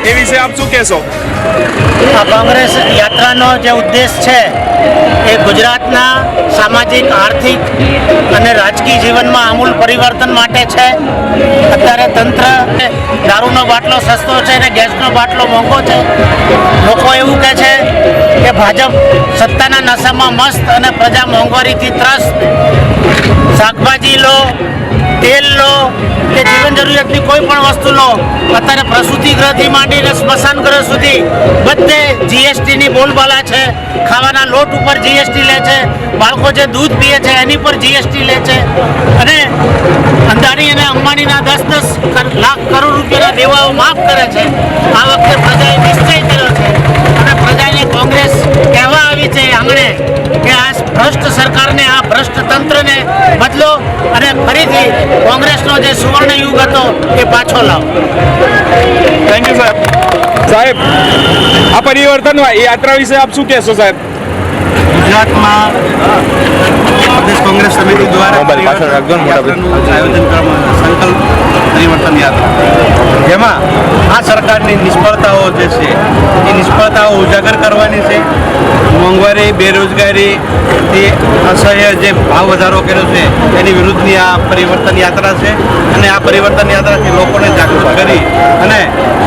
એ વિશે આપ શું કહેશો? આ કોંગ્રેસ યાત્રાનો જે ઉદ્દેશ છે એ ગુજરાતના સામાજિક, આર્થિક અને રાજકીય જીવનમાં આમૂલ પરિવર્તન માટે છે. અત્યારે તંત્ર દારૂનો બાટલો સસ્તો છે અને ગેસનો બાટલો મોંઘો છે. લોકો એવું કહે છે કે ભાજપ સત્તાના નશામાં મસ્ત અને પ્રજા મોંઘવારીથી ત્રસ્ત. શાકભાજી લો, તેલ લો કે જીવન જરૂરિયાતની કોઈ પણ વસ્તુ લો, અત્યારે પ્રસૂતિ ગૃહથી માંડીને સ્મશાન ગૃહ સુધી બધે જીએસટીની બોલબાલા છે. ખાવાના લોટ ઉપર જીએસટી લે છે, બાળકો જે દૂધ પીએ છે એની પર જીએસટી લે છે અને અંદાણી અને અંબાણીના 10-10 લાખ કરોડ રૂપિયાના દેવાઓ માફ કરે છે. આ વખતે પ્રજાએ નિશ્ચય કર્યો છે અને પ્રજાને કોંગ્રેસ કહેવા આવી છે આંગણે કે આ ભ્રષ્ટ સરકારને, આ ભ્રષ્ટ તંત્રને બદલો અને ફરીથી કોંગ્રેસનો જે સુવર્ણ યુગ હતો એ પાછો લાવો. થેન્ક યુ સાહેબ. સાહેબ, આ પરિવર્તન યાત્રા વિશે આપ શું કહેશો સાહેબ? ગુજરાતમાં પ્રદેશ કોંગ્રેસ સમિતિ દ્વારા યાત્રાનું આયોજન કરવામાં સંકલ્પ પરિવર્તન યાત્રા, જેમાં આ સરકારની નિષ્ફળતાઓ જે છે એ નિષ્ફળતાઓ ઉજાગર કરવાની છે. મોંઘવારી, બેરોજગારી, તે અસહ્ય જે ભાવ વધારો કર્યો છે એની વિરુદ્ધની આ પરિવર્તન યાત્રા છે અને આ પરિવર્તન યાત્રાથી લોકોને જાગૃત કરી અને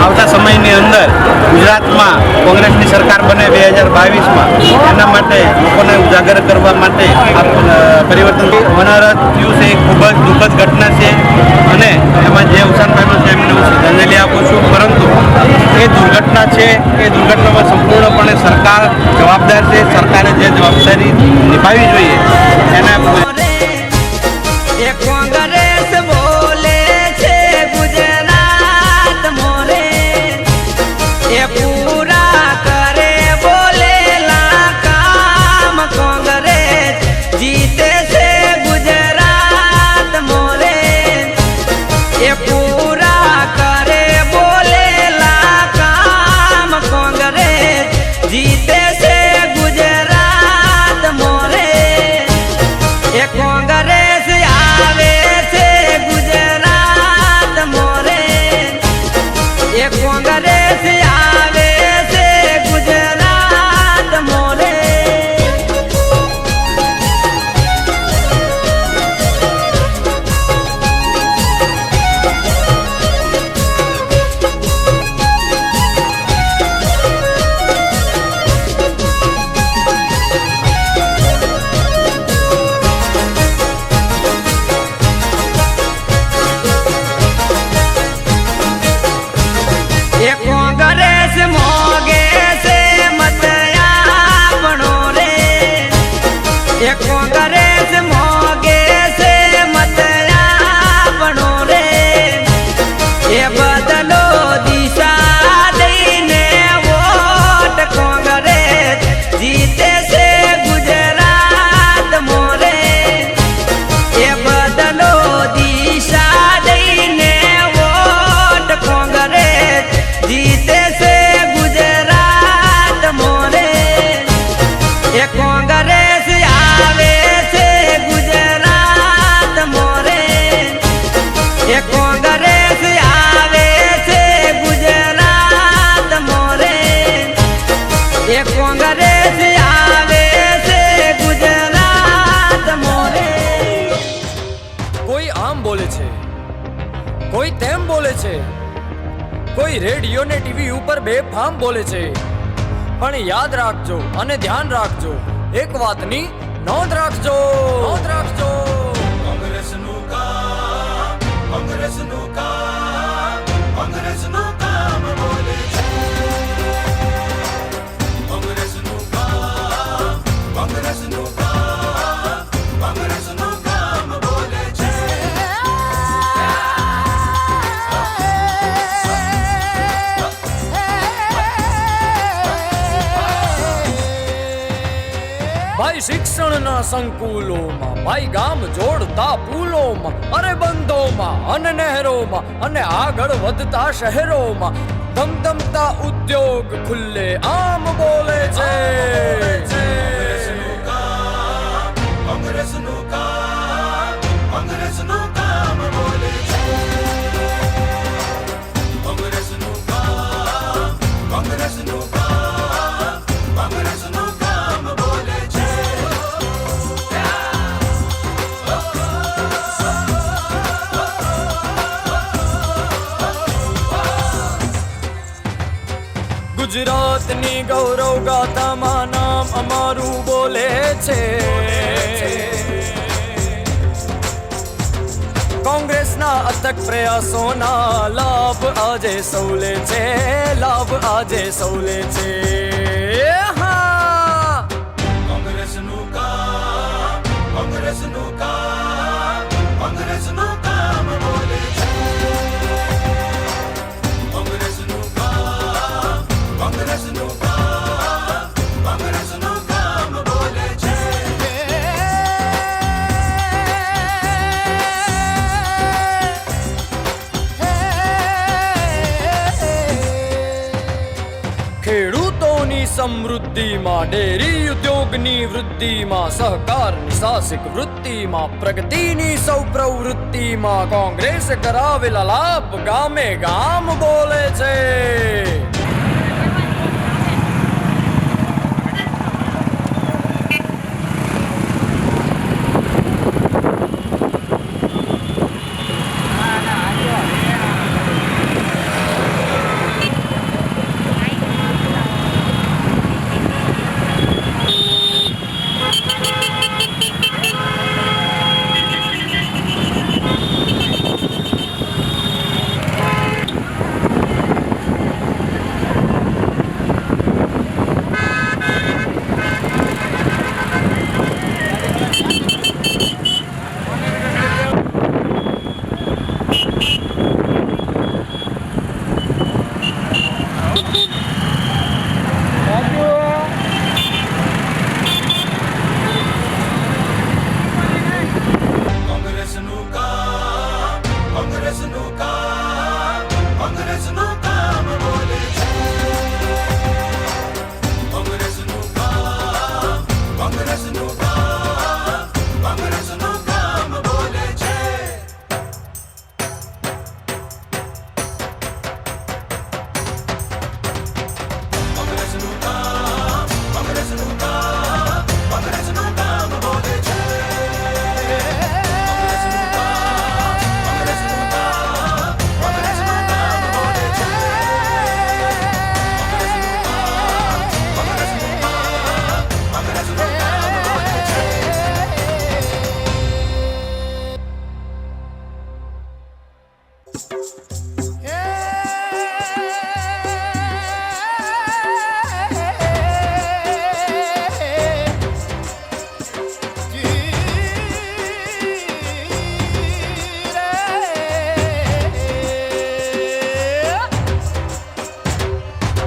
આવતા સમયની અંદર ગુજરાતમાં કોંગ્રેસની સરકાર બને 2022માં, એના માટે લોકોને ઉજાગર કરવા માટે આ પરિવર્તન હોનારત થયું છે. એ ખૂબ જ દુઃખદ ઘટના છે અને એમાં જે અવસાન પામ્યું છે એમને હું શ્રદ્ધાંજલિ આપું છું. પરંતુ એ દુર્ઘટના છે, એ દુર્ઘટનામાં સંપૂર્ણપણે સરકાર જવાબદાર છે. સરકારે જે જવાબદારી નિભાવવી જોઈએ એના કોઈ તેમ બોલે છે, કોઈ રેડિયો ને ટીવી ઉપર બેફામ બોલે છે. પણ યાદ રાખજો અને ધ્યાન રાખજો, એક વાતની નોંધ રાખજો. કોંગ્રેસનું કામ, કોંગ્રેસનું કામ, કોંગ્રેસનું કામ બોલે છે. કોંગ્રેસનું કામ, કોંગ્રેસનું કામ, કોંગ્રેસનું કામ બોલે છે. ભાઈ શિક્ષણના સંકુલોમાં, ભાઈ ગામ જોડતા પુલોમાં, અરે બંધોમાં અને નહેરોમાં અને આગળ વધતા શહેરોમાં ધમધમતા ઉદ્યોગ ખુલ્લે આમ બોલે છે. કોંગ્રેસનું કામ, કોંગ્રેસનું કામ, કોંગ્રેસનું કામ બોલે છે. કોંગ્રેસનું કામ, ગુજરાતની ગૌરવ ગાથામાં નામ અમારું બોલે છે. કોંગ્રેસના અથક પ્રયાસોના લાભ આજે સૌલે છે, લાભ આજે સૌલે છે. હા, કોંગ્રેસનું કામ, કોંગ્રેસનું કામ, કોંગ્રેસનું કામ બોલે છે. કોંગ્રેસનું કામ, કોંગ્રેસનું કામ, કોંગ્રેસનું કામ બોલે છે. ખેડૂતોની સમૃદ્ધિમાં, ડેરી ઉદ્યોગની વૃદ્ધિમાં, સહકારની સાહસિક વૃત્તિમાં, પ્રગતિની સૌ પ્રવૃત્તિમાં કોંગ્રેસ કરાવેલા લાભ ગામે ગામ બોલે છે. કોંગ્રેસનું કામ, કોંગ્રેસનું કામ, કોંગ્રેસનું કામ બોલે છે. કોંગ્રેસનું કામ, કોંગ્રેસનું કામ, કોંગ્રેસનું કામ બોલે છે. કોંગ્રેસનું કામ, કોંગ્રેસનું કામ, કોંગ્રેસનું કામ બોલે છે.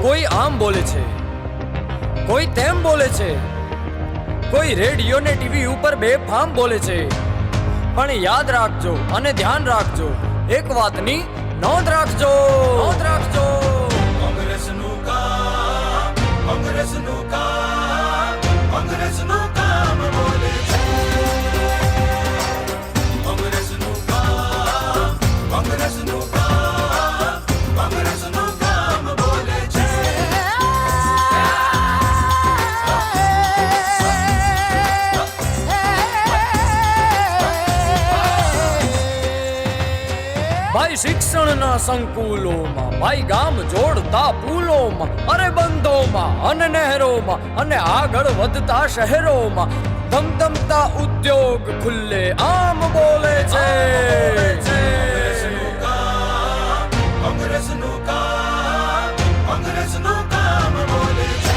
કોઈ આમ બોલે છે, કોઈ તેમ બોલે છે, કોઈ રેડિયો ને ટીવી ઉપર બેફામ બોલે છે. પણ યાદ રાખજો અને ધ્યાન રાખજો, એક વાતની નોંધ રાખજો, નોંધ રાખજો. કોંગ્રેસનું કામ, કોંગ્રેસનું કામ, કોંગ્રેસનું કામ બોલે છે. કોંગ્રેસનું કામ, કોંગ્રેસનું કામ, કોંગ્રેસનું કામ બોલે છે. ભાઈ શિક્ષણના સંકુલોમાં, ભાઈ ગામ જોડતા પુલોમાં, અરે બંધોમાં અને નહેરોમાં, અને આગળ વધતા શહેરોમાં ધમધમતા ઉદ્યોગ ખુલ્લે આમ બોલે છે. કોંગ્રેસનું કામ, કોંગ્રેસનું કામ, કોંગ્રેસનું કામ બોલે છે.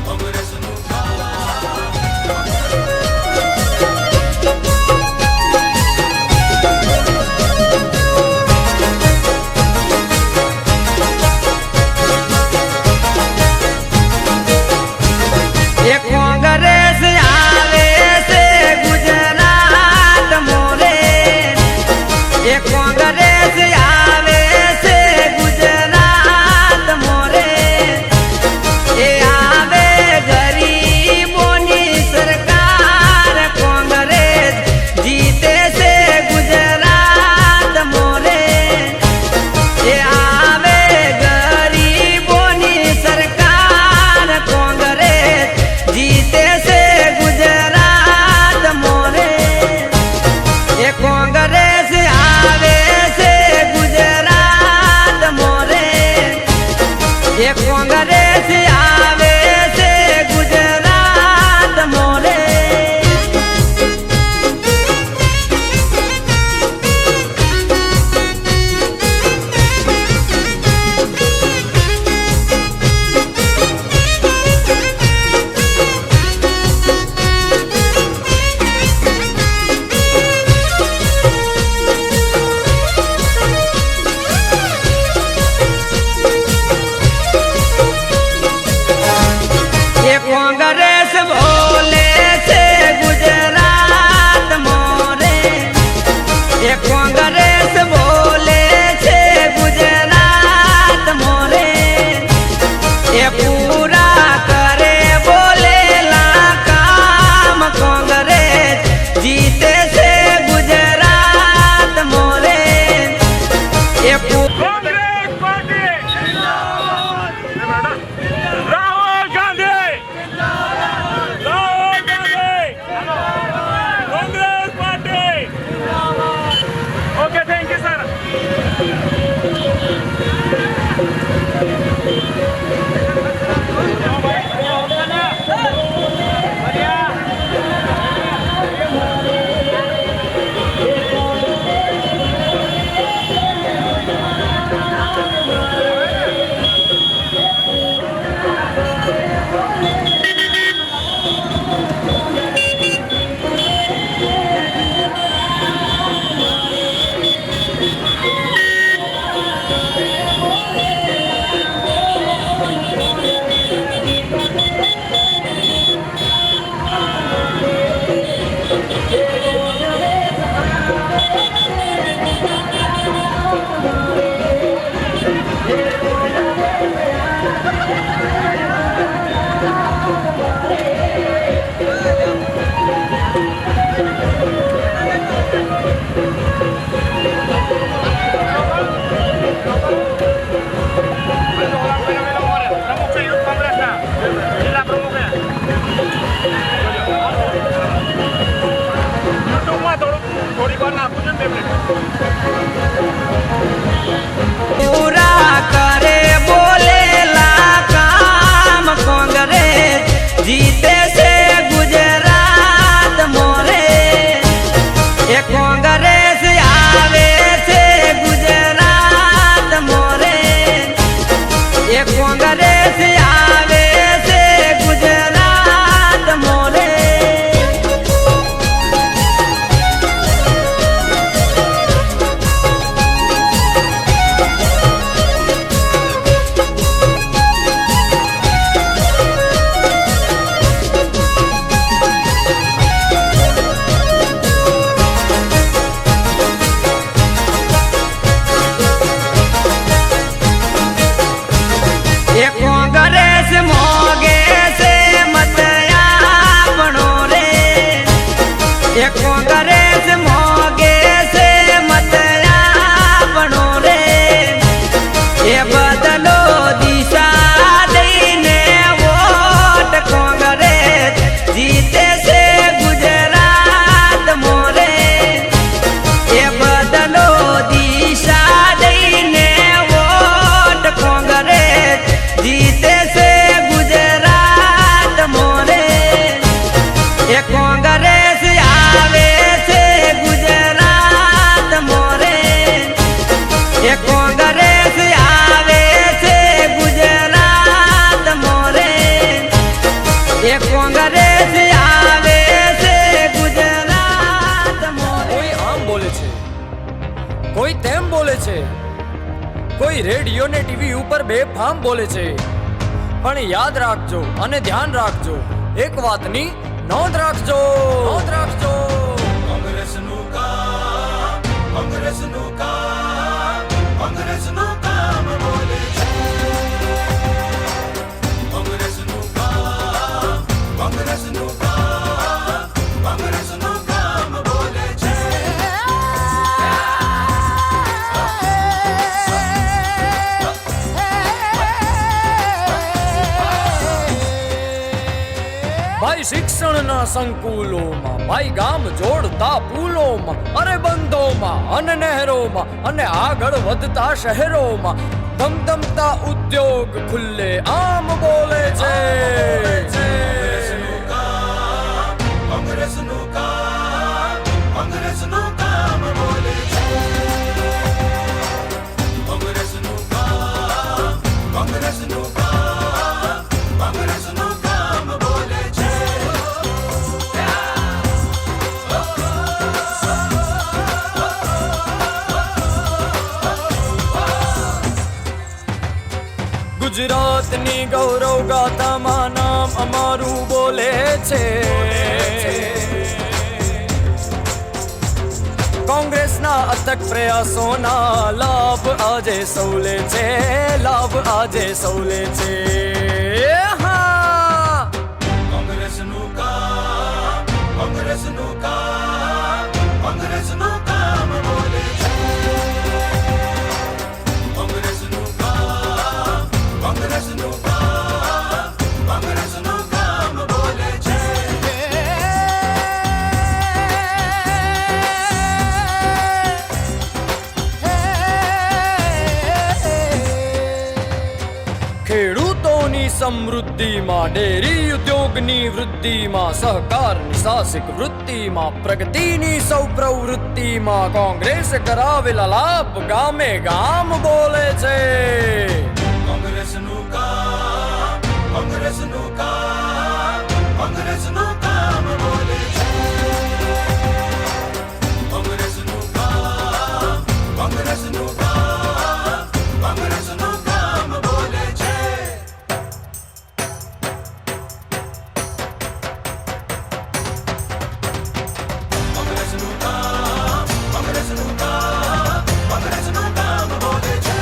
કોંગ્રેસનું કોંગ્રેસ આવે છે ગુજરાત મોરે, કોંગ્રેસ આવે છે ગુજરાત મોરે, એ આવે ગરીબોની સરકાર, કોંગ્રેસ જીતે છે ગુજરાત મોરે, એ આવે ગરીબોની સરકાર, કોંગ્રેસ જીતે છે ગુજરાત મોરે, એ કોંગ્રેસ આવે છે ગુજરાત કોઈ તેમ બોલે છે, કોઈ રેડિયો ને ટીવી ઉપર બેફામ બોલે છે. પણ યાદ રાખજો અને ધ્યાન રાખજો, એક વાતની નોંધ રાખજો, નોંધ રાખજો. કોંગ્રેસનું કામ, કોંગ્રેસનું કામ, કોંગ્રેસનું કામ બોલે છે. કોંગ્રેસનું કામ, કોંગ્રેસનું કામ, કોંગ્રેસનું કામ બોલે છે. ભાઈ શિક્ષણના સંકુલોમાં, ભાઈ ગામ જોડતા પુલોમાં, અરે બંધોમાં અને નહેરોમાં અને આગળ વધતા શહેરોમાં ધમધમતા ઉદ્યોગ ખુલ્લે આમ બોલે છે. કોંગ્રેસનું કામ, કોંગ્રેસનું કામ, કોંગ્રેસનું કામ બોલે છે. કોંગ્રેસનું કામ, કોંગ્રેસનું કામ, કોંગ્રેસનું કામ બોલે છે. ગુજરાતની ગૌરવ ગાથામાં નામ અમારું બોલે છે. કોંગ્રેસના અથક પ્રયાસોના લાભ આજે સૌલે છે, લાભ આજે સૌલે છે. હા, કોંગ્રેસનું કામ, કોંગ્રેસનું કામ, કોંગ્રેસનું કામ બોલે છે. કોંગ્રેસનું કામ, કોંગ્રેસનું કામ, કોંગ્રેસનું કામ બોલે છે. ખેડૂતોની સમૃદ્ધિમાં, ડેરી ઉદ્યોગની વૃદ્ધિમાં, સહકારની સાહસિક વૃત્તિમાં, પ્રગતિની સૌ પ્રવૃત્તિમાં કોંગ્રેસ કરાવેલા લાભ ગામે ગામ બોલે છે. કોંગ્રેસનું કામ, કોંગ્રેસનું કામ, કોંગ્રેસનું કામ બોલે છે. કોંગ્રેસનું કામ, કોંગ્રેસનું કામ, કોંગ્રેસનું કામ બોલે છે. કોંગ્રેસનું કામ, કોંગ્રેસનું કામ, કોંગ્રેસનું કામ બોલે છે.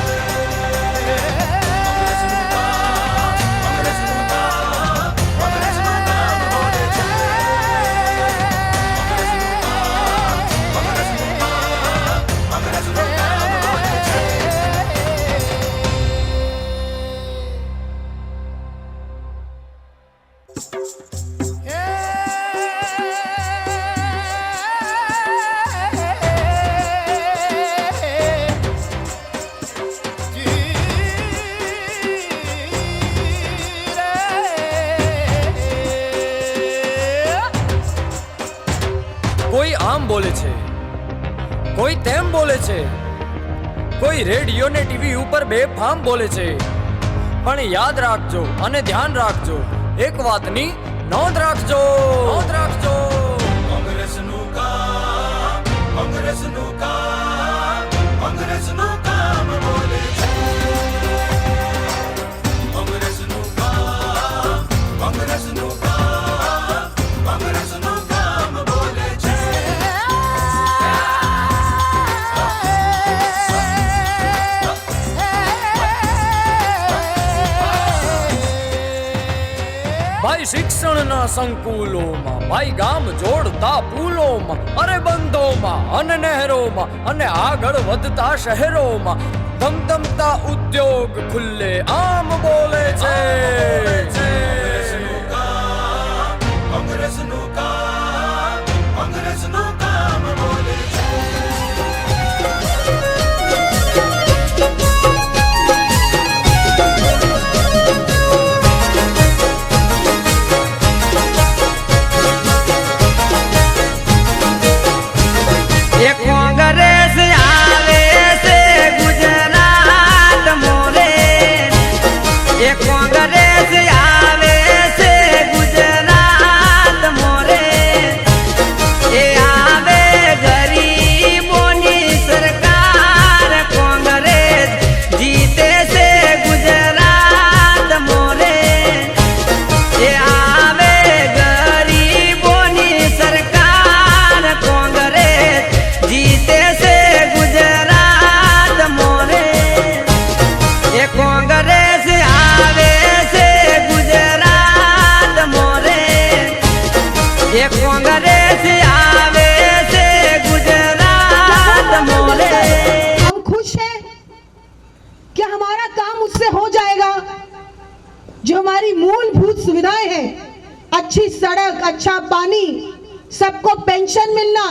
કોઈ આમ બોલે છે, કોઈ તેમ બોલે છે, કોઈ રેડિયો ને ટીવી ઉપર બેફામ બોલે છે. પણ યાદ રાખજો અને ધ્યાન રાખજો, એક વાતની નોંધ રાખજો, નોંધ રાખજો. કોંગ્રેસનું કામ, કોંગ્રેસનું કામ, કોંગ્રેસનું કામ બોલે છે. કોંગ્રેસનું કામ, કોંગ્રેસનું કામ, કોંગ્રેસનું કામ બોલે છે. ભાઈ શિક્ષણના સંકુલોમાં, ભાઈ ગામ જોડતા પુલોમાં, અરે બંધોમાં અને નહેરોમાં અને આગળ વધતા શહેરોમાં ધમધમતા ઉદ્યોગ ખુલ્લે આમ બોલે છે. કોંગ્રેસનું કામ, કોંગ્રેસનું કામ, કોંગ્રેસનું કામ બોલે છે. એ કોંગ્રેસ આવે છે ગુજરાત મોરે, એ કોંગ્રેસ આવે છે ગુજરાત મોરે. उससे हो जाएगा? जो हमारी मूलभूत सुविधाएं हैं, अच्छी सड़क, अच्छा पानी, सबको पेंशन मिलना,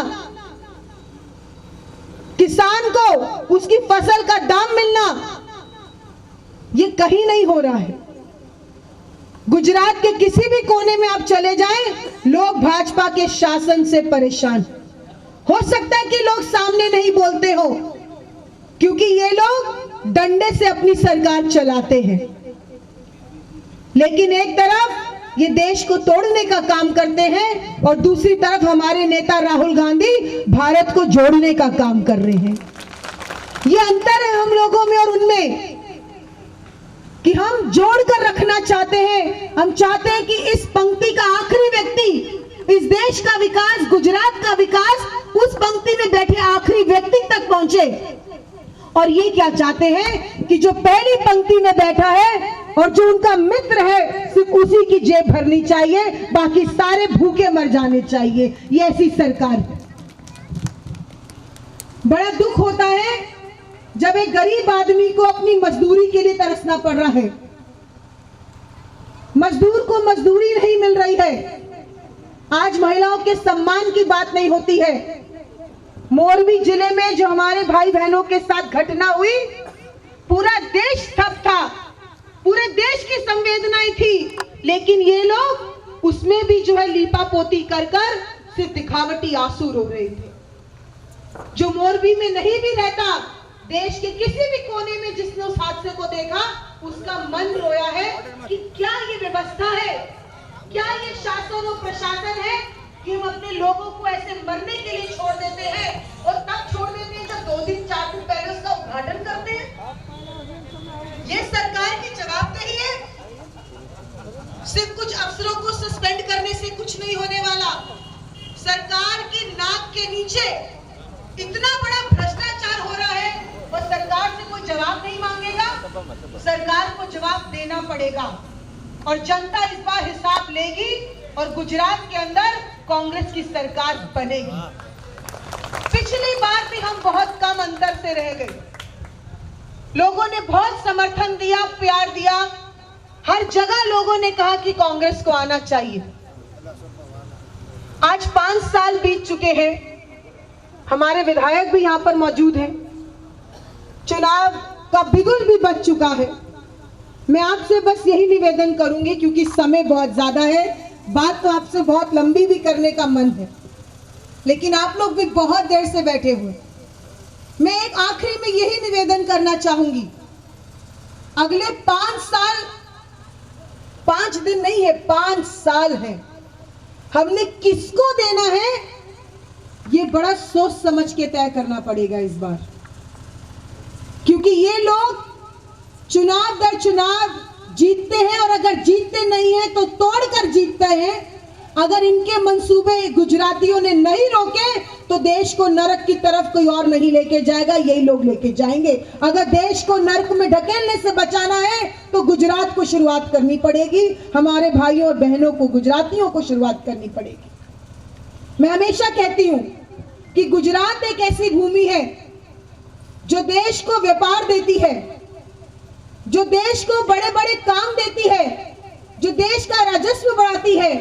किसान को उसकी फसल का दाम मिलना, ये कहीं नहीं हो रहा है। गुजरात के किसी भी कोने में आप चले जाएं, लोग भाजपा के शासन से परेशान। हो सकता है कि लोग सामने नहीं बोलते हो, क्योंकि ये लोग डंडे से अपनी सरकार चलाते हैं, लेकिन एक तरफ ये देश को तोड़ने का काम करते हैं और दूसरी तरफ हमारे नेता राहुल गांधी भारत को जोड़ने का काम कर रहे हैं। ये अंतर है हम लोगों में और उनमें, कि हम जोड़कर रखना चाहते हैं। हम चाहते हैं कि इस पंक्ति का आखिरी व्यक्ति, इस देश का विकास, गुजरात का विकास उस पंक्ति में बैठे आखिरी व्यक्ति तक पहुंचे। और ये क्या चाहते हैं कि जो पहली पंक्ति में बैठा है और जो उनका मित्र है, सिर्फ उसी की जेब भरनी चाहिए, बाकी सारे भूखे मर जाने चाहिए। ये ऐसी सरकार है। बड़ा दुख होता है जब एक गरीब आदमी को अपनी मजदूरी के लिए तरसना पड़ रहा है। मजदूर को मजदूरी नहीं मिल रही है। आज महिलाओं के सम्मान की बात नहीं होती है। मोरबी जिले में जो हमारे भाई बहनों के साथ घटना हुई, पूरा देश स्तब्ध था, पूरे देश की संवेदनाएं थी, लेकिन ये लोग उसमें भी जो है लीपा पोती कर कर सिर्फ दिखावटी आंसू रो रहे थे। जो मोरबी में नहीं भी रहता, देश के किसी भी कोने में जिसने उस हादसे को देखा, उसका मन रोया है कि क्या ये व्यवस्था है, क्या ये शासन और प्रशासन है कि हम अपने लोगों को ऐसे मरने के लिए छोड़ देते हैं और तब छोड़ देते हैं जब 2 दिन 4 दिन पहले उसका उद्घाटन करते हैं। ये सरकार की जवाबदेही है। सिर्फ कुछ अफसरों को सस्पेंड करने से कुछ नहीं होने वाला। सरकार की नाक के नीचे इतना बड़ा भ्रष्टाचार हो रहा है और सरकार से कोई जवाब नहीं मांगेगा। सरकार को जवाब देना पड़ेगा और जनता इस बार हिसाब लेगी और गुजरात के अंदर कांग्रेस की सरकार बनेगी। पिछली बार भी हम बहुत कम अंतर से रह गए। लोगों ने बहुत समर्थन दिया, प्यार दिया। हर जगह लोगों ने कहा कि कांग्रेस को आना चाहिए। आज 5 साल बीत चुके हैं। हमारे विधायक भी यहाँ पर मौजूद हैं। चुनाव का बिगुल भी बज चुका है। मैं आपसे बस यही निवेदन करूंगी, क्योंकि समय बहुत ज्यादा है, बात तो आपसे बहुत लंबी भी करने का मन है, लेकिन आप लोग भी बहुत देर से बैठे हुए। मैं एक आखिरी में यही निवेदन करना चाहूंगी, अगले 5 साल, 5 दिन नहीं है, 5 साल है, हमने किसको देना है, ये बड़ा सोच समझ के तय करना पड़ेगा इस बार। क्योंकि ये लोग चुनाव दर चुनाव जीतते हैं और अगर जीतते नहीं हैं तो तोड़कर जीतते हैं। अगर इनके मंसूबे गुजरातियों ने नहीं रोके तो देश को नरक की तरफ कोई और नहीं लेके जाएगा, यही लोग लेके जाएंगे। अगर देश को नरक में ढकेलने से बचाना है तो गुजरात को शुरुआत करनी पड़ेगी। हमारे भाइयों और बहनों को, गुजरातियों को शुरुआत करनी पड़ेगी। मैं हमेशा कहती हूं कि गुजरात एक ऐसी भूमि है जो देश को व्यापार देती है, जो देश को बड़े बड़े काम देती है, जो देश का राजस्व बढ़ाती है।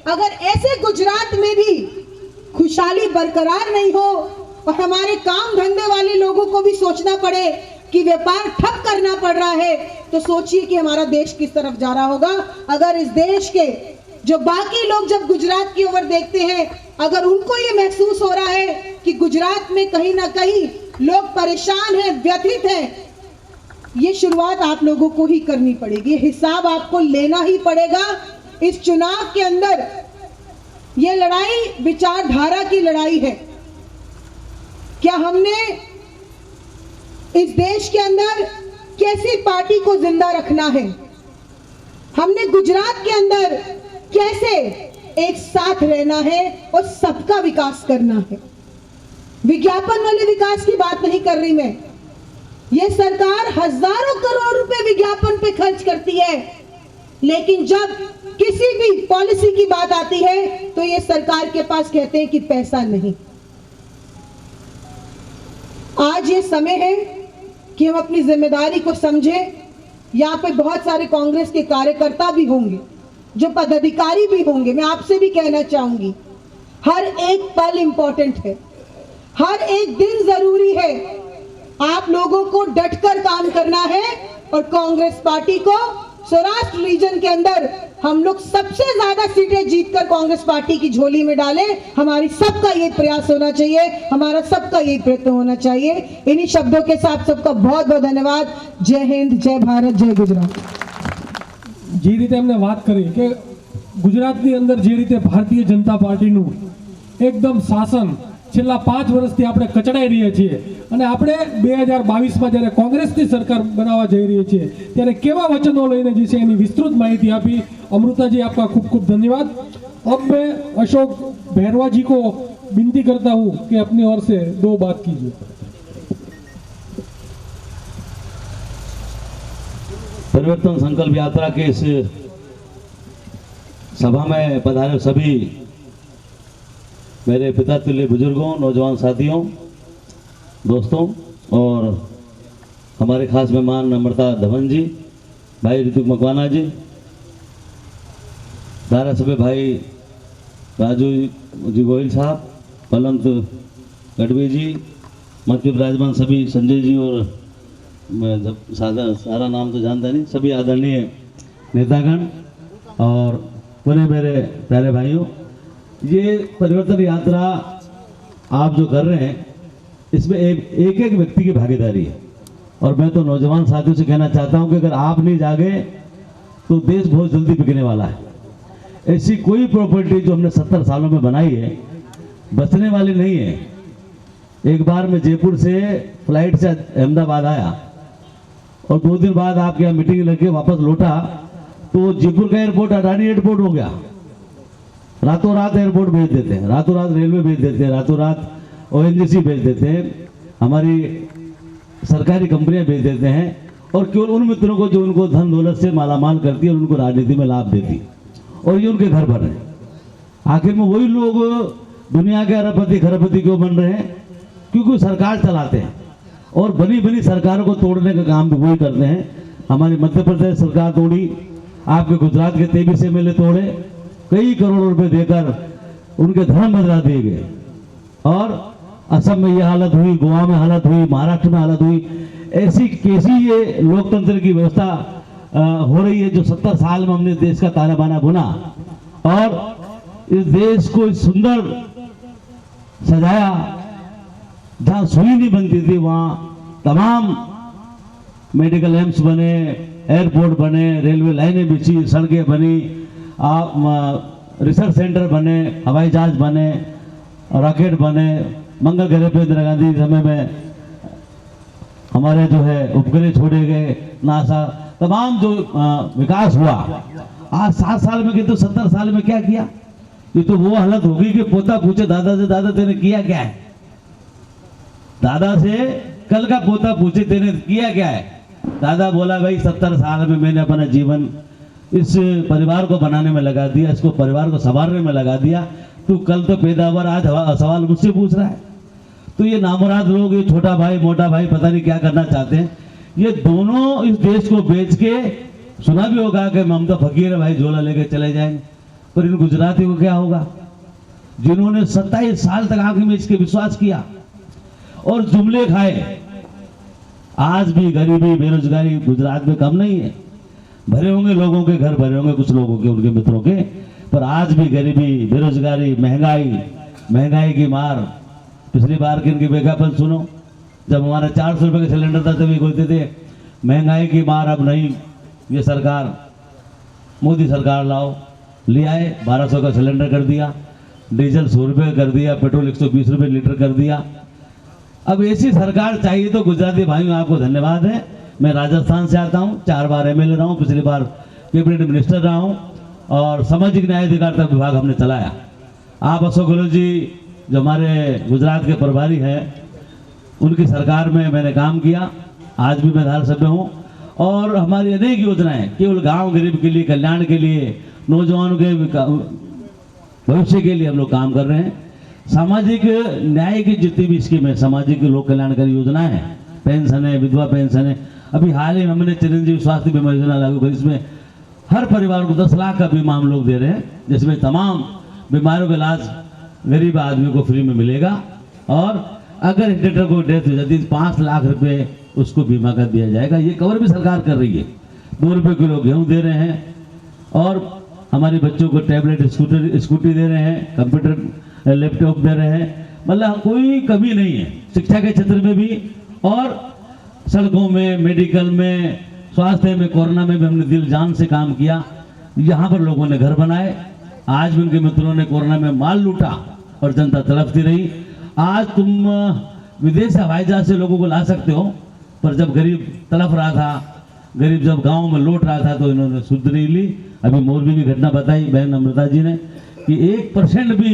अगर ऐसे गुजरात में भी खुशहाली बरकरार नहीं हो और हमारे काम धंधे वाले लोगों को भी सोचना पड़े कि व्यापार ठप करना पड़ रहा है, तो सोचिए कि हमारा देश किस तरफ जा रहा होगा। अगर इस देश के जो बाकी लोग जब गुजरात की ओर देखते हैं, अगर उनको ये महसूस हो रहा है कि गुजरात में कहीं ना कहीं लोग परेशान हैं, व्यथित हैं, ये शुरुआत आप लोगों को ही करनी पड़ेगी। हिसाब आपको लेना ही पड़ेगा। इस चुनाव के अंदर ये लड़ाई विचारधारा की लड़ाई है। क्या हमने इस देश के अंदर कैसी पार्टी को जिंदा रखना है, हमने गुजरात के अंदर कैसे एक साथ रहना है और सबका विकास करना है। विज्ञापन वाले विकास की बात नहीं कर रही मैं। ये सरकार हजारों करोड़ रुपए विज्ञापन पे खर्च करती है, लेकिन जब किसी भी पॉलिसी की बात आती है तो ये सरकार के पास कहते हैं कि पैसा नहीं। आज ये समय है कि हम अपनी जिम्मेदारी को समझें। यहाँ पे बहुत सारे कांग्रेस के कार्यकर्ता भी होंगे, जो पदाधिकारी भी होंगे। मैं आपसे भी कहना चाहूंगी, हर एक पल इंपॉर्टेंट है, हर एक दिन जरूरी है। आप लोगों को डटकर काम करना है और कांग्रेस पार्टी को सौराष्ट्र रीजन के अंदर हम लोग सबसे ज्यादा सीटें जीतकर कांग्रेस पार्टी की झोली में डालें। हमारी सबका ये प्रयास होना चाहिए, हमारा सबका ये प्रयत्न होना चाहिए। इन्हीं शब्दों के साथ सबका बहुत बहुत धन्यवाद। जय हिंद, जय भारत, जय गुजरात। જે રીતે એમને વાત કરી કે ગુજરાતની અંદર જે રીતે ભારતીય જનતા પાર્ટીનું એકદમ શાસન છેલ્લા 5 વર્ષથી આપણે કચડાઈ રહ્યા છીએ અને આપણે 2022માં જ્યારે કોંગ્રેસની સરકાર બનાવવા જઈ રહી છીએ ત્યારે કેવા વચનો લઈને જે છે એની વિસ્તૃત માહિતી આપી। અમૃતાજી, આપકા ખૂબ ખૂબ ધન્યવાદ। अब मैं अशोक भैरवा जी को विनती करता हूँ कि अपनी ओर से 2 बात कीजिए। परिवर्तन संकल्प यात्रा के इस सभा में पधारे सभी मेरे पिता तुल्य बुजुर्गों, नौजवान साथियों, दोस्तों और हमारे खास मेहमान अमृता धवन जी, भाई ऋतिक मकवाना जी, धारासभ्य भाई राजू जी गोयल साहब, पलंत गढ़वी जी, मंच पर विराजमान सभी संजय जी और मैं जब सारा नाम तो जानता नहीं, सभी आदरणीय नेतागण और पुनः मेरे प्यारे भाइयों, ये परिवर्तन यात्रा आप जो कर रहे हैं इसमें एक एक व्यक्ति की भागीदारी है। और मैं तो नौजवान साथियों से कहना चाहता हूं कि अगर आप नहीं जागे तो देश बहुत जल्दी बिकने वाला है। ऐसी कोई प्रॉपर्टी जो हमने 70 सालों में बनाई है बचने वाली नहीं है। एक बार मैं जयपुर से फ्लाइट से अहमदाबाद आया और 2 दिन बाद आपके यहाँ मीटिंग लगे वापस लौटा तो जयपुर का एयरपोर्ट अडानी एयरपोर्ट हो गया। रातों रात एयरपोर्ट भेज देते हैं, रातों रात रेलवे भेज देते हैं, रातों रात ONGC भेज देते हैं, हमारी सरकारी कंपनियां भेज देते हैं और केवल उन मित्रों को जो उनको धन दौलत से मालामाल करती है और उनको राजनीति में लाभ देती और ये उनके घर भर रहे हैं। आखिर में वही लोग दुनिया के अरबपति खरबपति क्यों बन रहे हैं? क्योंकि सरकार चलाते हैं और बनी बनी सरकारों को तोड़ने का काम भी वही करते हैं। हमारी मध्य प्रदेश सरकार तोड़ी, आपके गुजरात के 23 MLA तोड़े, कई करोड़ों रुपए देकर उनके धर्म बदला दिए गए और असम में ये हालत हुई, गोवा में हालत हुई, महाराष्ट्र में हालत हुई। ऐसी कैसी ये लोकतंत्र की व्यवस्था हो रही है जो 70 साल में हमने देश का ताना बाना बुना और इस देश को सुंदर सजाया। जहां सुई नहीं बनती थी वहां तमाम मेडिकल एम्स बने, एयरपोर्ट बने, रेलवे लाइनें बिछी, सड़कें बनी, रिसर्च सेंटर बने, हवाई जहाज बने, रॉकेट बने, मंगल ग्रह पे इंदिरा गांधी समय में हमारे जो है उपग्रह छोड़े गए, नासा, तमाम जो विकास हुआ। आज 7 साल में तो 70 साल में क्या किया? ये तो वो हालत होगी कि पोता पूछे दादा से, दादा तेने किया क्या है? दादा से कल का पोता पूछे तेने किया क्या है? दादा बोला भाई 70 साल में मैंने अपना जीवन इस परिवार को बनाने में लगा दिया, इसको परिवार को संवारने में लगा दिया। तू कल तो पैदावार, आज सवाल मुझसे पूछ रहा है। तो ये नामुराद लोग, ये छोटा भाई मोटा भाई पता नहीं क्या करना चाहते हैं। ये दोनों इस देश को बेच के, सुना भी होगा कि हम तो फकीर है भाई, झोला लेके चले जाएंगे, पर इन गुजराती को क्या होगा जिन्होंने 27 साल तक आंख में इसके विश्वास किया और जुमले खाए। आज भी गरीबी बेरोजगारी गुजरात में कम नहीं है। भरे होंगे लोगों के घर, भरे होंगे कुछ लोगों के, उनके मित्रों के, पर आज भी गरीबी बेरोजगारी महंगाई की मार। पिछली बार की इनकी विज्ञापन सुनो, जब हमारा 400 रुपये का सिलेंडर था तभी बोलते थे महंगाई की मार अब नहीं, ये सरकार मोदी सरकार लाओ। ले आए, 1200 का सिलेंडर कर दिया, डीजल 100 रुपये कर दिया, पेट्रोल 120 रुपये लीटर कर दिया। अब ऐसी सरकार चाहिए। तो गुजराती भाइयों आपको धन्यवाद है। मैं राजस्थान से आता हूँ, 4 बार MLA रहा हूँ, पिछली बार कैबिनेट मिनिस्टर रहा हूँ और सामाजिक न्याय अधिकारिता विभाग हमने चलाया। आप अशोक गहलोत जी जो हमारे गुजरात के प्रभारी हैं, उनकी सरकार में मैंने काम किया। आज भी मैं धारासभ्य हूँ और हमारी अनेक योजनाएं केवल गांव गरीब के लिए, कल्याण के लिए, नौजवानों के भविष्य के लिए हम लोग काम कर रहे हैं। सामाजिक न्याय की जितनी भी स्कीम है, सामाजिक लोक कल्याणकारी योजनाएं हैं, पेंशन है, विधवा पेंशन है, अभी हाल ही में हमने चिरंजीवी स्वास्थ्य बीमा योजना लागू करी, इसमें हर परिवार को 10 लाख का बीमा हम लोग दे रहे हैं, जिसमें तमाम बीमारियों का इलाज गरीब आदमी को फ्री में मिलेगा। और अगर इंडिकेटर को डेथ हो जाती है 5 लाख रुपए उसको बीमा का दिया जाएगा। ये कवर भी सरकार कर रही है। 2 रुपये किलो गेहूँ दे रहे हैं और हमारे बच्चों को टैबलेट स्कूटी दे रहे हैं, कंप्यूटर लैपटॉप दे रहे हैं। मतलब कोई कमी नहीं है शिक्षा के क्षेत्र में भी, और सड़कों में, मेडिकल में, स्वास्थ्य में, कोरोना में भी हमने दिल जान से काम किया। यहाँ पर लोगों ने घर बनाए। आज भी उनके मित्रों ने कोरोना में माल लूटा और जनता तड़पती रही। आज तुम विदेश से हवाई जहाज से लोगों को ला सकते हो, पर जब गरीब तड़प रहा था, गरीब जब गांव में लौट रहा था तो इन्होंने सुध नहीं ली। अभी मोरबी की घटना बताई बहन अमृता जी ने कि 1% भी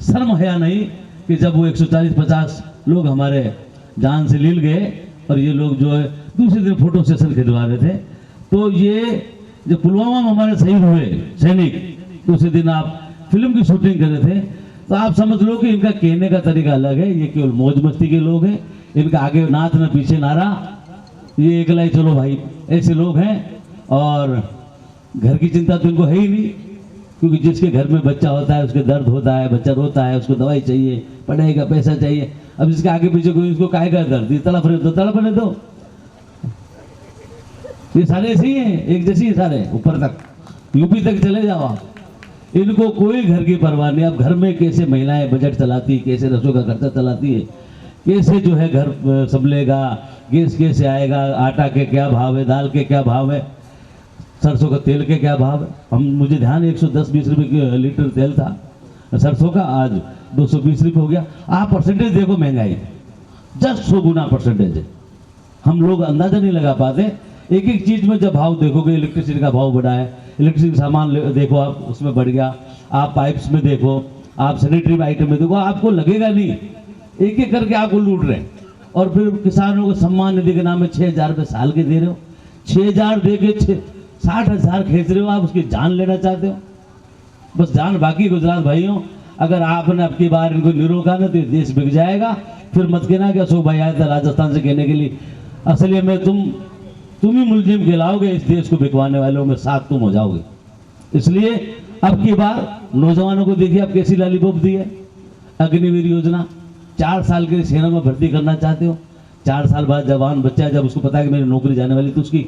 शर्म हया नहीं कि जब वो 140-50 लोग हमारे जान से लील गए और ये लोग जो है दूसरे दिन फोटो सेशन खिंचवा रहे थे। तो ये जो पुलवामा में हमारे शहीद हुए सैनिक, दूसरे दिन आप फिल्म की शूटिंग कर रहे थे, तो आप समझ लो कि इनका कहने का तरीका अलग है। ये केवल मौज मस्ती के लोग हैं, इनका आगे नाथ न पीछे नारा, ये एकला ही चलो भाई, ऐसे लोग हैं। और घर की चिंता तो इनको है ही नहीं, क्योंकि जिसके घर में बच्चा होता है उसके दर्द होता है, बच्चा रोता है, उसको दवाई चाहिए, पढ़ाई का पैसा चाहिए। अब जिसके आगे पीछे कोई उसको काहे का दर्द, ये तड़प रहे तो तड़पने दो। ये सारे ऐसे ही हैं, एक जैसे ही सारे, ऊपर तक यूपी तक चले जाओ आप, इनको कोई घर की परवाह नहीं। अब घर में कैसे महिलाएं बजट चलाती, कैसे रसोई का खर्चा चलाती है, कैसे जो है घर संभलेगा, गैस कैसे आएगा, आटा के क्या भाव है, दाल के क्या भाव है, सरसों का तेल के क्या भाव है। मुझे ध्यान 110-20 रुपये लीटर तेल था सरसों का, आज 220 रुपये हो गया। आप परसेंटेज देखो महंगाई, जस्ट 100 गुना परसेंटेज है। हम लोग अंदाजा नहीं लगा पाते। एक एक चीज में जब भाव देखोगे, इलेक्ट्रिसिटी का भाव बढ़ा है, इलेक्ट्रिसिटी सामान देखो आप, उसमें बढ़ गया। आप पाइप्स में देखो, आप सैनिटरी आइटम में देखो, आपको लगेगा नहीं, एक एक करके आपको लूट रहे हैं। और फिर किसानों को सम्मान निधि के नाम में 6,000 रुपये साल के दे रहे हो। 6,000 दे के 60,000 खींच रहे हो, आप उसकी जान लेना चाहते हो। बस जान बाकी गुजरात भाइयों, अगर आपने अब की बार इनको नहीं रोका ना तो ये देश बिक जाएगा। फिर मत कहना कि अशोक भाई आए थे राजस्थान से कहने के लिए, असलियत में तुम ही मुलजिम कहलाओगे, इस देश को बिकवाने वालों में साथ तुम हो जाओगे। इसलिए अब की बार नौजवानों को देखिए आप कैसी लॉलीपॉप दी है। अग्निवीर योजना, 4 साल के लिए सेना में भर्ती करना चाहते हो। 4 साल बाद जवान बच्चा जब उसको पता है कि मेरी नौकरी जाने वाली, तो उसकी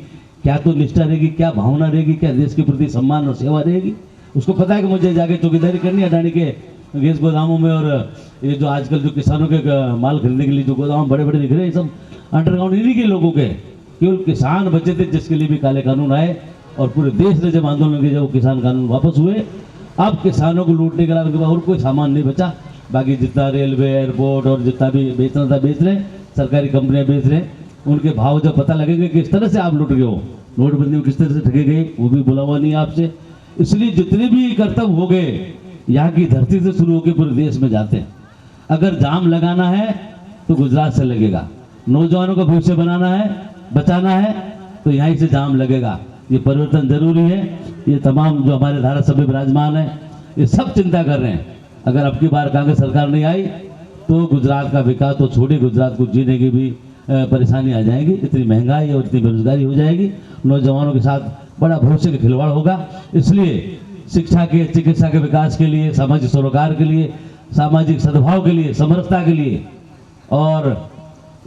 क्या तो निष्ठा रहेगी, क्या भावना रहेगी, क्या देश के प्रति सम्मान और सेवा रहेगी। उसको पता है कि मुझे जाके चौकीदारी करनी है अडानी के गैस गोदामों में। और ये जो आजकल जो किसानों के माल खरीदने के लिए जो गोदाम बड़े बड़े दिख रहे हैं, सब अंडरग्राउंड इन्हीं के लोगों के। केवल किसान बचे थे जिसके लिए भी काले कानून आए, और पूरे देश ने जब आंदोलन किया, जब किसान कानून वापस हुए, अब किसानों को लूटने के अलावा और कोई सामान नहीं बचा। बाकी जितना रेलवे, एयरपोर्ट और जितना भी बेचना था बेच रहे, सरकारी कंपनियां बेच रहे, उनके भाव जब पता लगेंगे किस तरह से आप लूट गए हो, नोटबंदी में किस तरह से ठगे गए, वो भी बुला हुआ नहीं है आपसे। इसलिए जितने भी कर्तव्य हो गए यहाँ की धरती से शुरू होकर पूरे देश में जाते हैं। अगर जाम लगाना है तो गुजरात से लगेगा, नौजवानों का भविष्य बनाना है, बचाना है, तो यहीं से जाम लगेगा। ये परिवर्तन जरूरी है। ये तमाम जो हमारे धारासभ्य विराजमान हैं, ये सब चिंता कर रहे हैं। अगर अब की बार कांग्रेस सरकार नहीं आई तो गुजरात का विकास तो छोड़े, गुजरात को जीने की भी परेशानी आ जाएगी। इतनी महंगाई और इतनी बेरोजगारी हो जाएगी, नौजवानों के साथ बड़ा भविष्य का खिलवाड़ होगा। इसलिए शिक्षा के, चिकित्सा के विकास के लिए, सामाजिक सरोकार के लिए, सामाजिक सद्भाव के लिए, समरसता के लिए और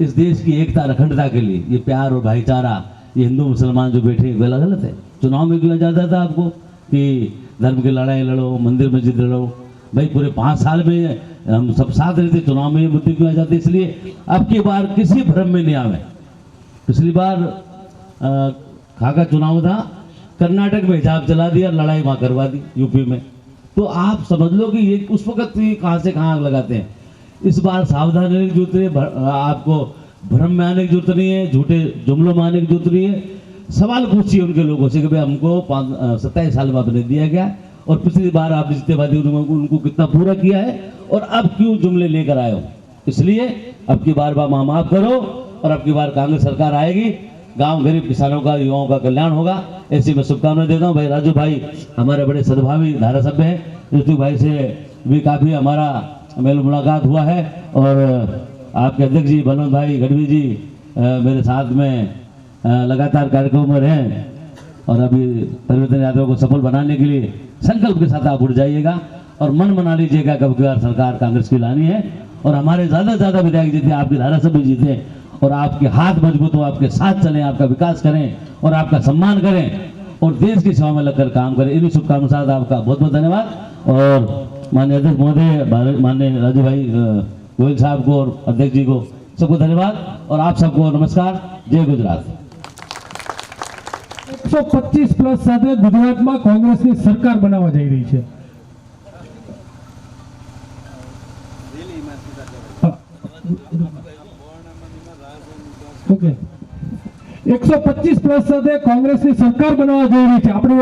इस देश की एकता अखंडता के लिए, ये प्यार और भाईचारा, ये हिंदू मुसलमान जो बैठे हैं गलत है। चुनाव में क्यों जाता था आपको कि धर्म की लड़ाई लड़ो, मंदिर मस्जिद लड़ो। भाई पूरे 5 साल में हम सब साथ रहते, चुनाव में ये मुद्दे क्यों आ जाते? इसलिए अब की बार किसी भ्रम में नहीं आवे। पिछली बार खाका चुनाव था, कर्नाटक में हिसाब चला दिया, लड़ाई वहाँ करवा दी यूपी में। तो आप समझ लो कि ये उस वक्त ये कहाँ से कहाँ आग लगाते हैं। इस बार सावधान रहने की जरूरत है, आपको भ्रम में आने की जरूरत नहीं है, झूठे जुमलों में आने की जरूरत नहीं है। सवाल पूछिए उनके लोगों से कि भाई हमको 27 साल बाद नहीं दिया गया, और पिछली बार आप जितने वादे उनको कितना पूरा किया है, और अब क्यों जुमले लेकर आए हो। इसलिए अब की बार माफ करो, और अब की बार कांग्रेस सरकार आएगी, गांव गरीब किसानों का, युवाओं का कल्याण होगा। ऐसी मैं शुभकामनाएं देता हूँ। भाई राजू भाई हमारे बड़े सद्भावी धारासभ्य हैं, ऋतु भाई से भी काफ़ी हमारा मेल मुलाकात हुआ है, और आपके अध्यक्ष जी बलवंत भाई गढ़वी जी मेरे साथ में लगातार कार्यक्रमों में रहें और अभी परिवर्तन यात्रा को सफल बनाने के लिए संकल्प के साथ आप उठ जाइएगा और मन बना लीजिएगा कि अब की बार सरकार कांग्रेस की लानी है और हमारे ज़्यादा से ज़्यादा विधायक जीते, आपके धारासभ्य जीते और आपके हाथ मजबूत हो, आपके साथ चलें, आपका विकास करें और आपका सम्मान करें और देश की सेवा में लगकर काम करें। इन्हीं शुभकामनाओं के साथ आपका बहुत बहुत धन्यवाद और माननीय अध्यक्ष महोदय, माननीय राजू भाई गोयल साहब को और अध्यक्ष जी को सबको धन्यवाद और आप सबको नमस्कार। जय गुजरात। 125 પ્લસ સાથે ગુજરાતમાં કોંગ્રેસની સરકાર બનાવવા જઈ રહી છે। ઓકે, 125 પ્લસ સાથે કોંગ્રેસની સરકાર બનાવવા જઈ રહી છે। આપણે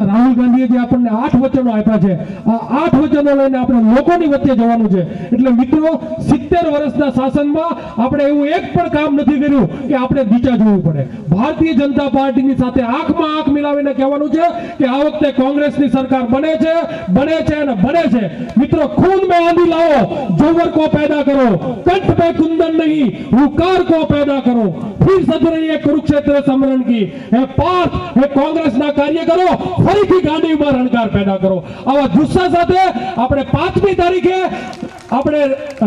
રાહુલ ગાંધીએ જે આપણને 8 વચનો આપ્યા છે, આ 8 વચનો લઈને આપણે લોકોની વચ્ચે જવાનું છે। એટલે મિત્રો 70 વર્ષના શાસનમાં આપણે એવું એક પણ કામ નથી કર્યું કે આપણે નીચા જોવું પડે। ભારતીય જનતા પાર્ટીની સાથે આંખમાં આંખ મિલાવીને કહેવાનું છે કે આ વખતે કોંગ્રેસની સરકાર બને છે અને બને છે। મિત્રો खून में आंधी लाओ, जोवर को पैदा करो, कंठ पे कुंदन नहीं, हुकार को पैदा करो, फिर सज रही है कुरुक्षेत्र समरण की। हे पार्थ, हे कांग्रेस ना कार्य करो, फरीથી ગાંડી માં રણકાર પેદા કરો। આવા જુસ્સા સાથે આપણે 5મી તારીખે આપણે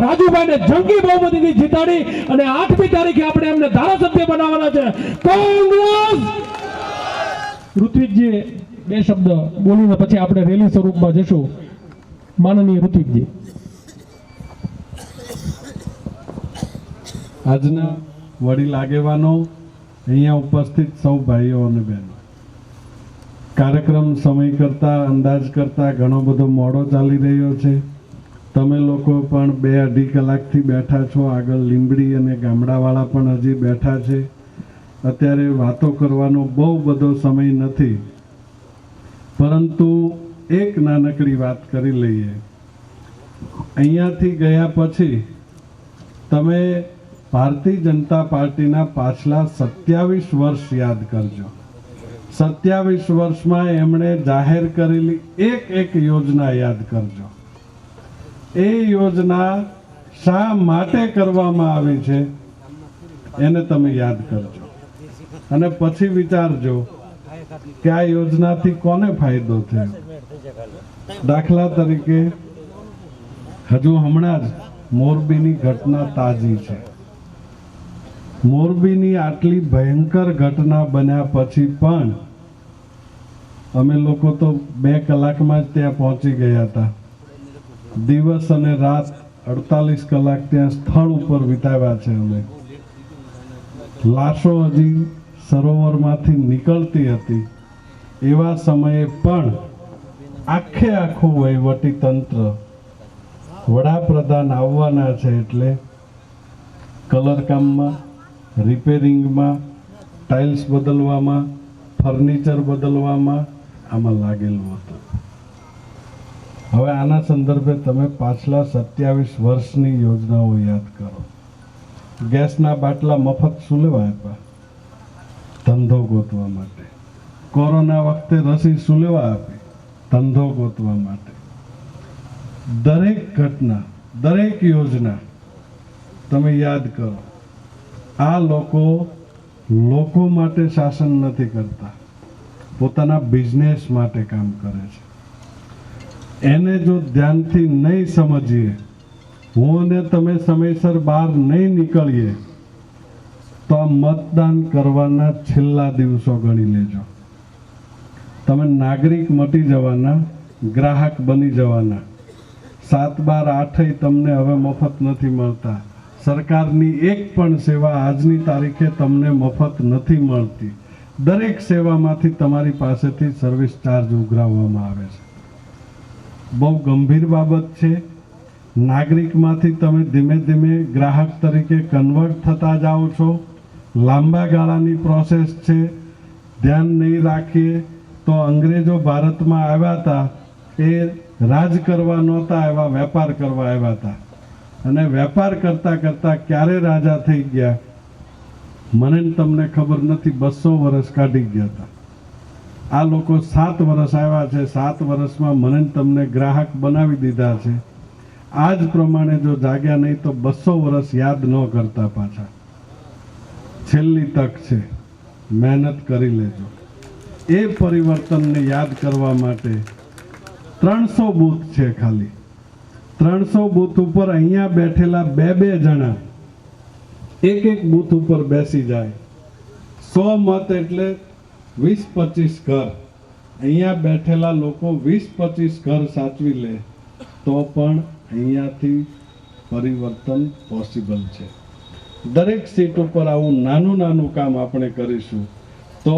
રાજુભાઈને જંગી બહુમતીથી જીતાડી અને 8મી તારીખે આપણે એમને ધારાસભ્ય બનાવવાના છે। કોંગ્રેસ ઋત્વિકજી બે શબ્દ બોલીને પછી આપણે રેલી સ્વરૂપમાં જશું। માનનીય ઋત્વિકજી। આજના વડીલ આગેવાનો, અહીંયા ઉપસ્થિત સૌ ભાઈઓ અને બહેનો, કાર્યક્રમ સમય કરતાં અંદાજ કરતાં ઘણો બધો મોડો ચાલી રહ્યો છે। તમે લોકો પણ 2-2.5 કલાકથી બેઠા છો, આગળ લીંબડી અને ગામડાવાળા પણ હજી બેઠા છે। અત્યારે વાતો કરવાનો બહુ બધો સમય નથી, પરંતુ એક નાનકડી વાત કરી લઈએ। અહીંયાથી ગયા પછી તમે ભારતીય જનતા પાર્ટીના પાછલા 27 વર્ષ યાદ કરજો। 27 વર્ષમાં એમણે જાહેર કરેલી એક યોજના યાદ કરજો। એ યોજના શા માટે કરવામાં આવી છે એને તમે યાદ કરજો અને પછી વિચારજો કે આ યોજનાથી કોને ફાયદો થયો। દાખલા તરીકે હજુ હમણાં જ મોરબીની ઘટના તાજી છે। મોરબીની આટલી ભયંકર ઘટના બન્યા પછી પણ અમે લોકો તો 2 કલાકમાં જ ત્યાં પહોંચી ગયા હતા। દિવસ અને રાત 48 કલાક ત્યાં સ્થળ ઉપર વિતાવ્યા છે અમે। લાશો હજી સરોવરમાંથી નીકળતી હતી એવા સમયે પણ આખે આખું વહીવટી તંત્ર, વડાપ્રધાન આવવાના છે એટલે કલર કામમાં, રિપેરિંગમાં, ટાઇલ્સ બદલવામાં, ફર્નિચર બદલવામાં આમાં લાગેલું હતું। હવે આના સંદર્ભે તમે પાછલા 27 વર્ષની યોજનાઓ યાદ કરો। ગેસના બાટલા મફત શું લેવા આપ્યા? ધંધો ગોતવા માટે। કોરોના વખતે રસી શું લેવા આપી? ધંધો ગોતવા માટે। દરેક ઘટના, દરેક યોજના તમે યાદ કરો। આ લોકો માટે શાસન નથી કરતા, પોતાના બિઝનેસ માટે કામ કરે છે। એને જો ધ્યાનથી નહીં સમજીએ, હું અને તમે સમયસર બહાર નહીં નીકળીએ તો આ મતદાન કરવાના છેલ્લા દિવસો ગણી લેજો। તમે નાગરિક મટી જવાના, ગ્રાહક બની જવાના। 7, 12, 8 તમને હવે મફત નથી મળતા। સરકારની એક પણ સેવા આજની તારીખે તમને મફત નથી મળતી। દરેક સેવામાંથી તમારી પાસેથી સર્વિસ ચાર્જ ઉઘરાવવામાં આવે છે। બહુ ગંભીર બાબત છે। નાગરિકમાંથી તમે ધીમે ધીમે ગ્રાહક તરીકે કન્વર્ટ થતા જાઓ છો। લાંબા ગાળાની પ્રોસેસ છે। ધ્યાન નહીં રાખીએ તો અંગ્રેજો ભારતમાં આવ્યા હતા, એ રાજ કરવા નહોતા આવ્યા, વેપાર કરવા આવ્યા હતા અને વેપાર કરતા કરતા ક્યારે રાજા થઈ ગયા મને ને તમને ખબર નથી। 200 વર્ષ કાઢી ગયા હતા। આ લોકો 7 વર્ષ આવ્યા છે, 7 વર્ષમાં મને ને તમને ગ્રાહક બનાવી દીધા છે। આ જ પ્રમાણે જો જાગ્યા નહીં તો 200 વર્ષ યાદ ન કરતા પાછા। છેલ્લી તક છે, મહેનત કરી લેજો. એ પરિવર્તનને યાદ કરવા માટે 300 બૂથ છે. ખાલી 300 બૂથ ઉપર અહીંયા બેઠેલા બે જણા એક બૂથ ઉપર બેસી જાય, 100 મત એટલે 20-25 ઘર. અહીંયા બેઠેલા લોકો 20-25 ઘર સાચવી લે તો પણ અહીંયાથી પરિવર્તન પોસિબલ છે. દરેક સીટ ઉપર આવું નાનું કામ આપણે કરીશું તો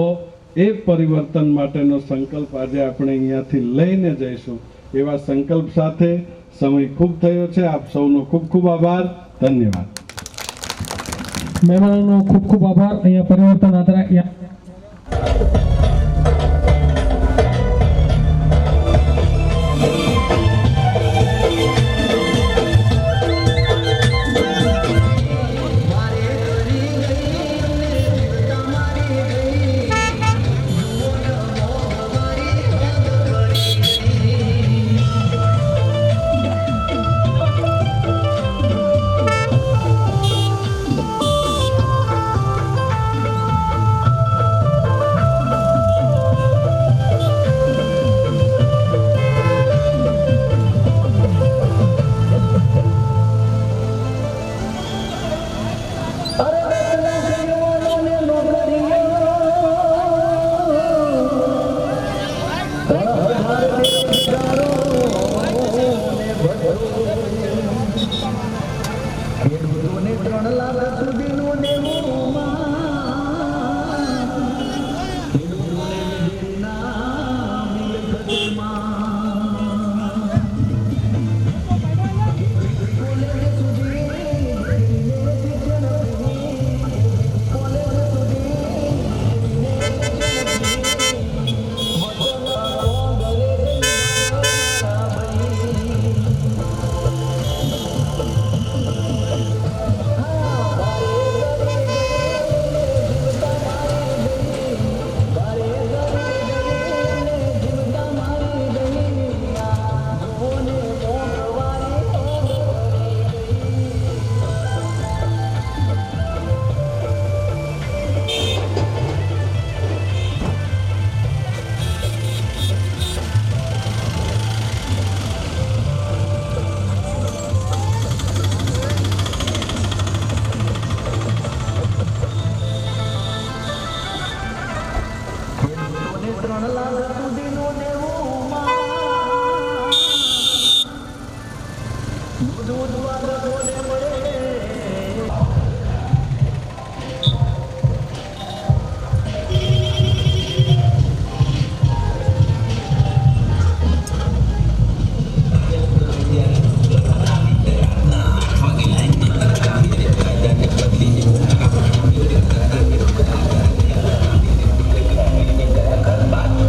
એ પરિવર્તન માટેનો સંકલ્પ આજે આપણે અહીંયાથી લઈને જઈશું. એવા સંકલ્પ સાથે સમય ખૂબ થયો છે. આપ સૌનો ખૂબ ખૂબ આભાર. ધન્યવાદ. મહેમાનોનો ખૂબ ખૂબ આભાર. અહીંયા પરિવર્તન યાત્રા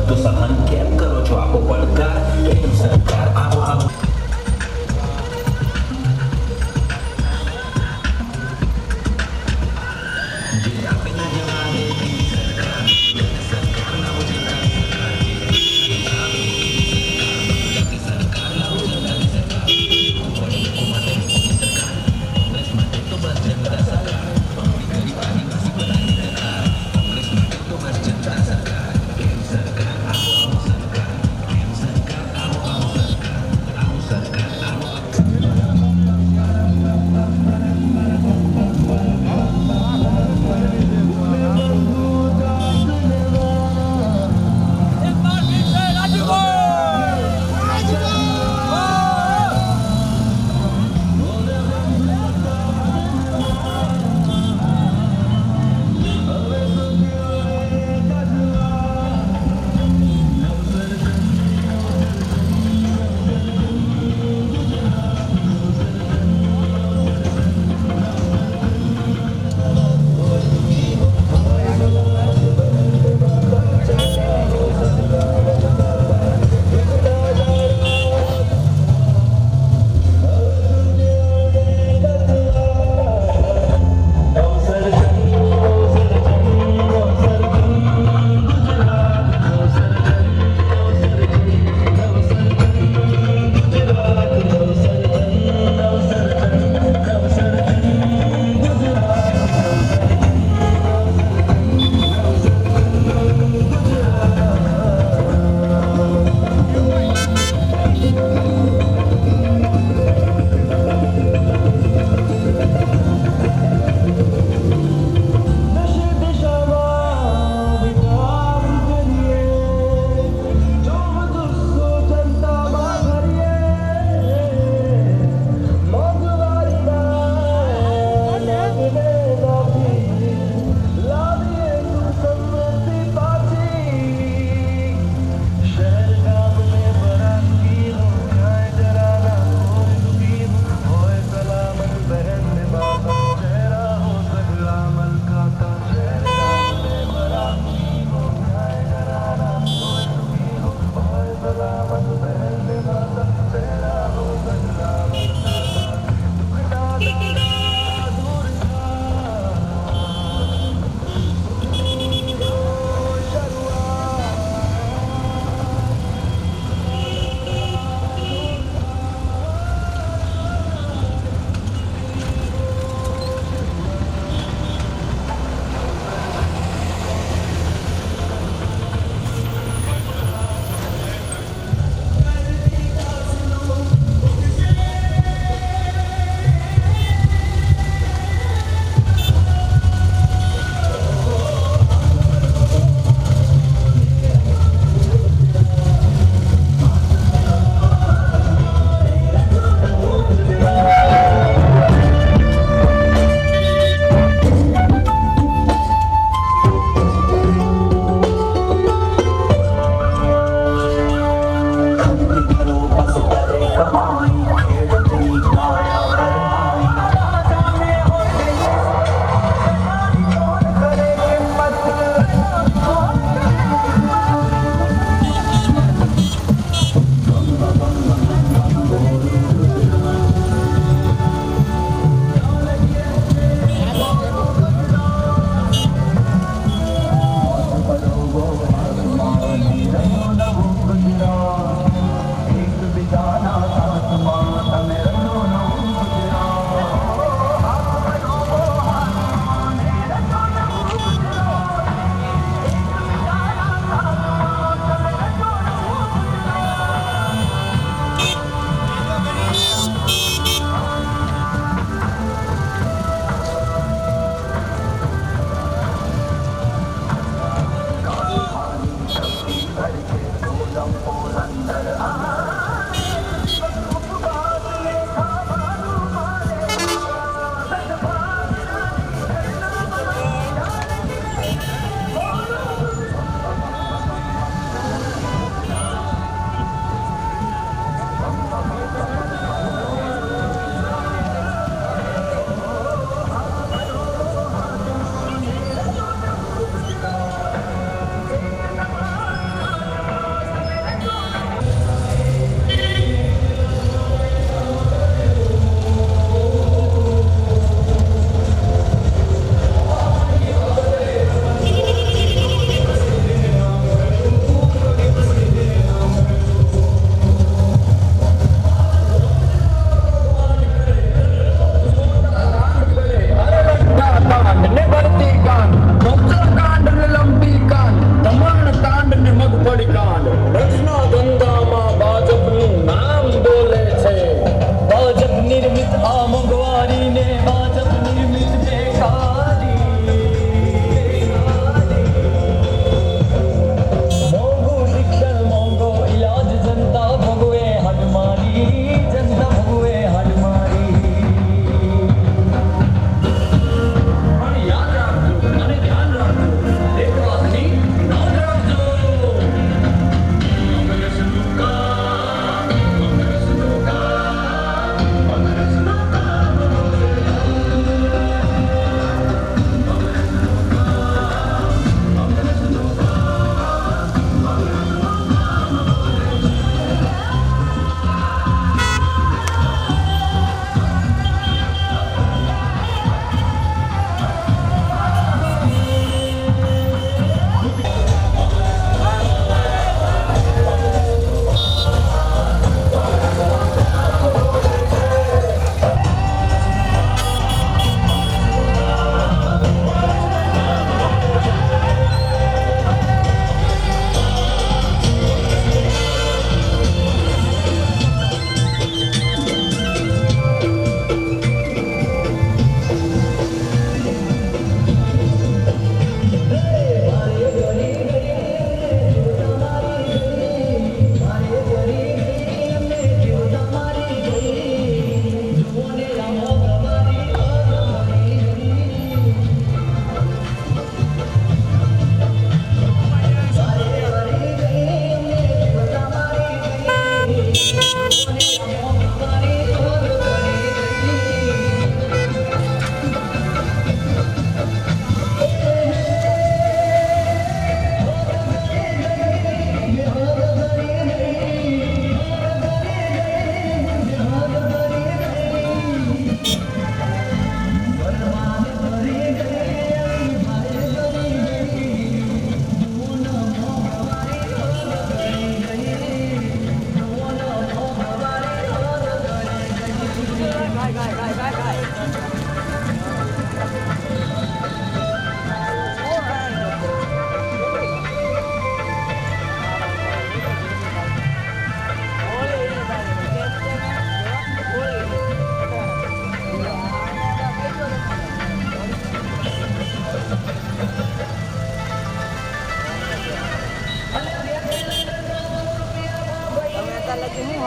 तो सहन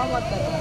मोहम्मद तक।